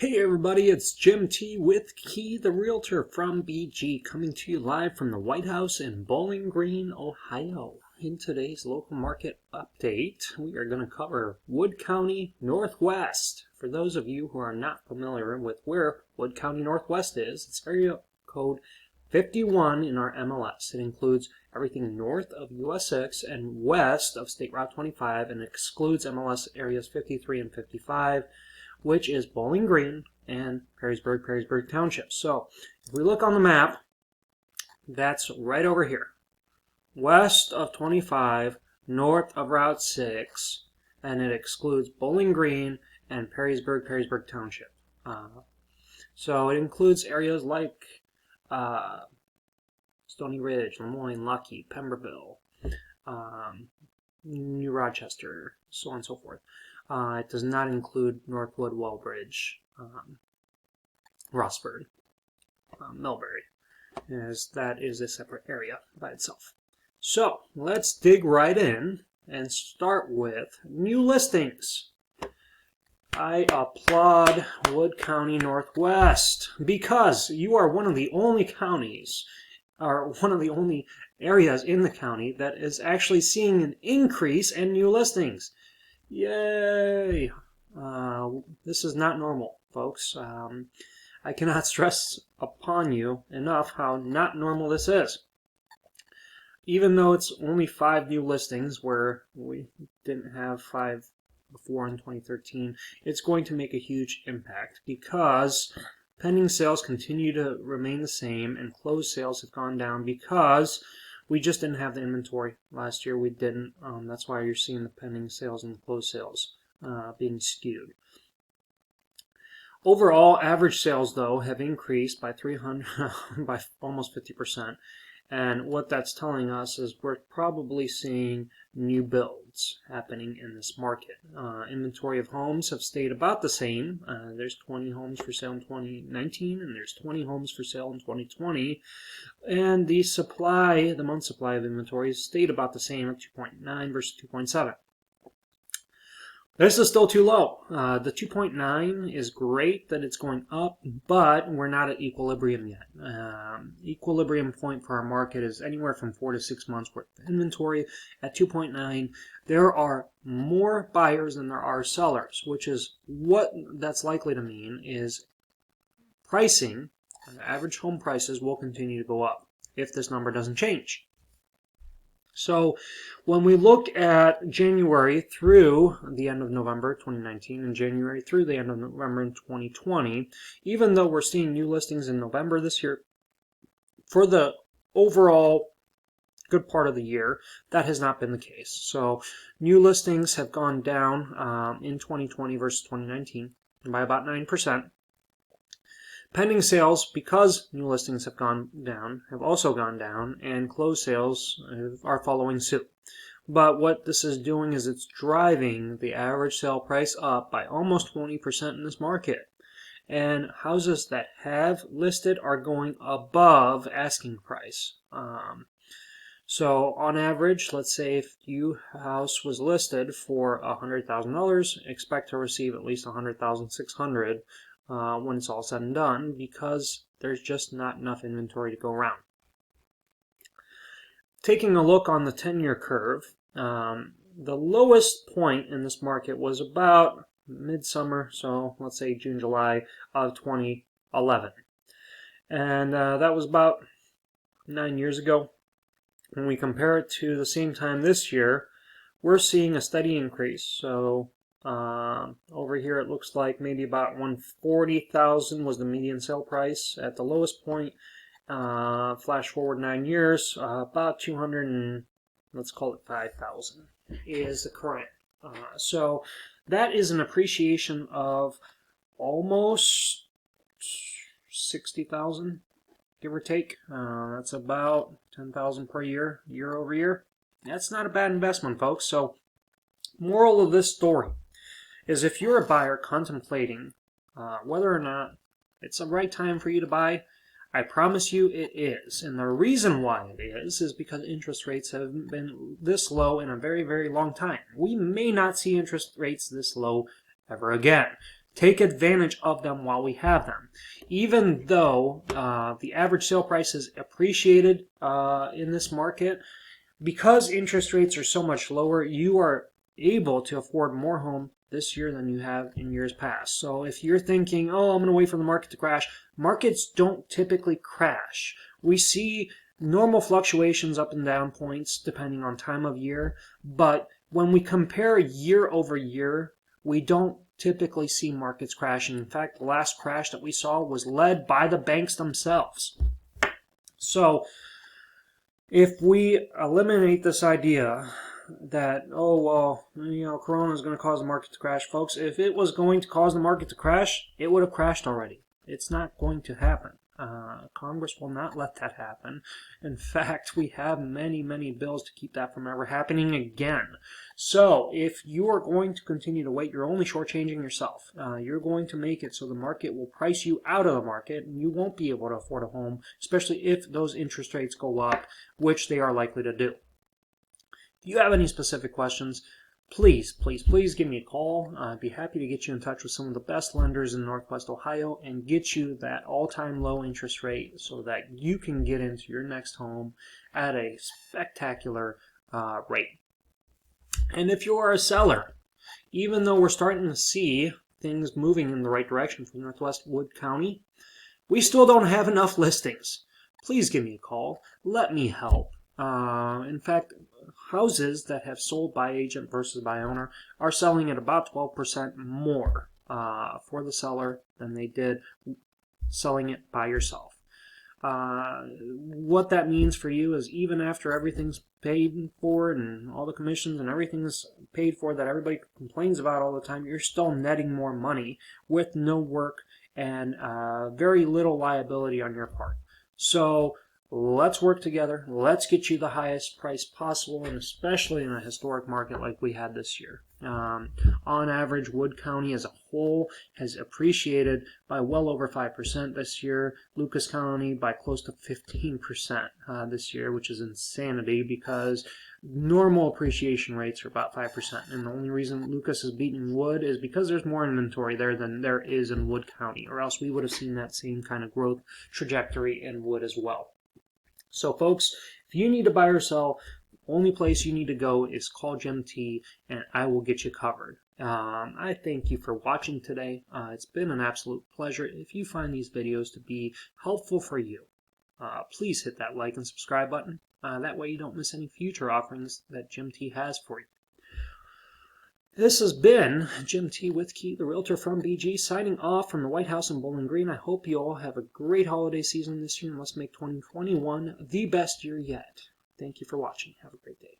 Hey everybody, it's Jim T with Key the Realtor from BG, coming to you live from the White House in Bowling Green, Ohio. In today's local market update, we are going to cover Wood County Northwest. For those of you who are not familiar with where Wood County Northwest is, it's area code 51 in our MLS. It includes everything north of US 6 and west of State Route 25, and excludes MLS areas 53 and 55. Which is Bowling Green and Perrysburg Township. So if we look on the map, that's right over here. West of 25, north of Route 6, and it excludes Bowling Green and Perrysburg Township. So it includes areas like Stony Ridge, Lemoyne, Lucky, Pemberville, New Rochester, so on and so forth. It does not include Northwood, Wellbridge, Rossburg, Millbury, as that is a separate area by itself. So let's dig right in and start with new listings. I applaud Wood County Northwest because you are one of the only counties, or one of the only areas in the county that is actually seeing an increase in new listings. Yay! This is not normal, folks. I cannot stress upon you enough how not normal this is. Even though it's only 5 new listings, where we didn't have 5 before in 2013, it's going to make a huge impact because pending sales continue to remain the same and closed sales have gone down because we just didn't have the inventory. Last year we didn't. That's why you're seeing the pending sales and closed sales being skewed. Overall, average sales, though, have increased by by almost 50%. And what that's telling us is we're probably seeing new builds happening in this market. Inventory of homes have stayed about the same. There's 20 homes for sale in 2019, and there's 20 homes for sale in 2020. And the month supply of inventory has stayed about the same at 2.9 versus 2.7. This is still too low. The 2.9 is great that it's going up, but we're not at equilibrium yet. Equilibrium point for our market is anywhere from 4 to 6 months worth of inventory. At 2.9, there are more buyers than there are sellers, which is what that's likely to mean is pricing, average home prices will continue to go up if this number doesn't change. So when we look at January through the end of November 2019 and January through the end of November in 2020, even though we're seeing new listings in November this year, for the overall good part of the year, that has not been the case. So new listings have gone down in 2020 versus 2019 by about 9%. Pending sales, because new listings have gone down, have also gone down, and closed sales are following suit. But what this is doing is it's driving the average sale price up by almost 20% in this market. And houses that have listed are going above asking price. So on average, let's say if your house was listed for $100,000, expect to receive at least $100,600 when it's all said and done, because there's just not enough inventory to go around. Taking a look on the 10-year curve, the lowest point in this market was about midsummer, so let's say June, July of 2011. And that was about 9 years ago. When we compare it to the same time this year, we're seeing a steady increase. So over here it looks like maybe about $140,000 was the median sale price at the lowest point. Flash forward 9 years, about 200 and let's call it 5,000 is the current. So that is an appreciation of almost 60,000, give or take. That's about 10,000 per year, year over year. That's not a bad investment, folks. So moral of this story is if you're a buyer contemplating whether or not it's the right time for you to buy, I promise you it is. And the reason why it is because interest rates have been this low in a very, very long time. We may not see interest rates this low ever again. Take advantage of them while we have them. Even though the average sale price is appreciated in this market, because interest rates are so much lower, you are able to afford more home this year than you have in years past. So if you're thinking, oh, I'm going to wait for the market to crash, markets don't typically crash. We see normal fluctuations up and down points depending on time of year, but when we compare year over year, we don't typically see markets crashing. In fact, the last crash that we saw was led by the banks themselves. So if we eliminate this idea that, oh, well, Corona is going to cause the market to crash, folks, if it was going to cause the market to crash, it would have crashed already. It's not going to happen. Congress will not let that happen. In fact, we have many, many bills to keep that from ever happening again. So, if you are going to continue to wait, you're only shortchanging yourself. You're going to make it so the market will price you out of the market, and you won't be able to afford a home, especially if those interest rates go up, which they are likely to do. If you have any specific questions, please give me a call. I'd be happy to get you in touch with some of the best lenders in Northwest Ohio and get you that all-time low interest rate so that you can get into your next home at a spectacular rate. And if you are a seller, even though we're starting to see things moving in the right direction for Northwest Wood County, we still don't have enough listings. Please give me a call. Let me help. In fact, houses that have sold by agent versus by owner are selling at about 12% more for the seller than they did selling it by yourself. What that means for you is even after everything's paid for and all the commissions and everything's paid for that everybody complains about all the time, you're still netting more money with no work and very little liability on your part. So let's work together. Let's get you the highest price possible, and especially in a historic market like we had this year. On average, Wood County as a whole has appreciated by well over 5% this year. Lucas County by close to 15% this year, which is insanity because normal appreciation rates are about 5%. And the only reason Lucas is beating Wood is because there's more inventory there than there is in Wood County, or else we would have seen that same kind of growth trajectory in Wood as well. So folks, if you need to buy or sell, the only place you need to go is call Jim T, and I will get you covered. I thank you for watching today. It's been an absolute pleasure. If you find these videos to be helpful for you, please hit that like and subscribe button. That way you don't miss any future offerings that Jim T has for you. This has been Jim T. Withke, the realtor from BG, signing off from the White House in Bowling Green. I hope you all have a great holiday season this year, and let's make 2021 the best year yet. Thank you for watching. Have a great day.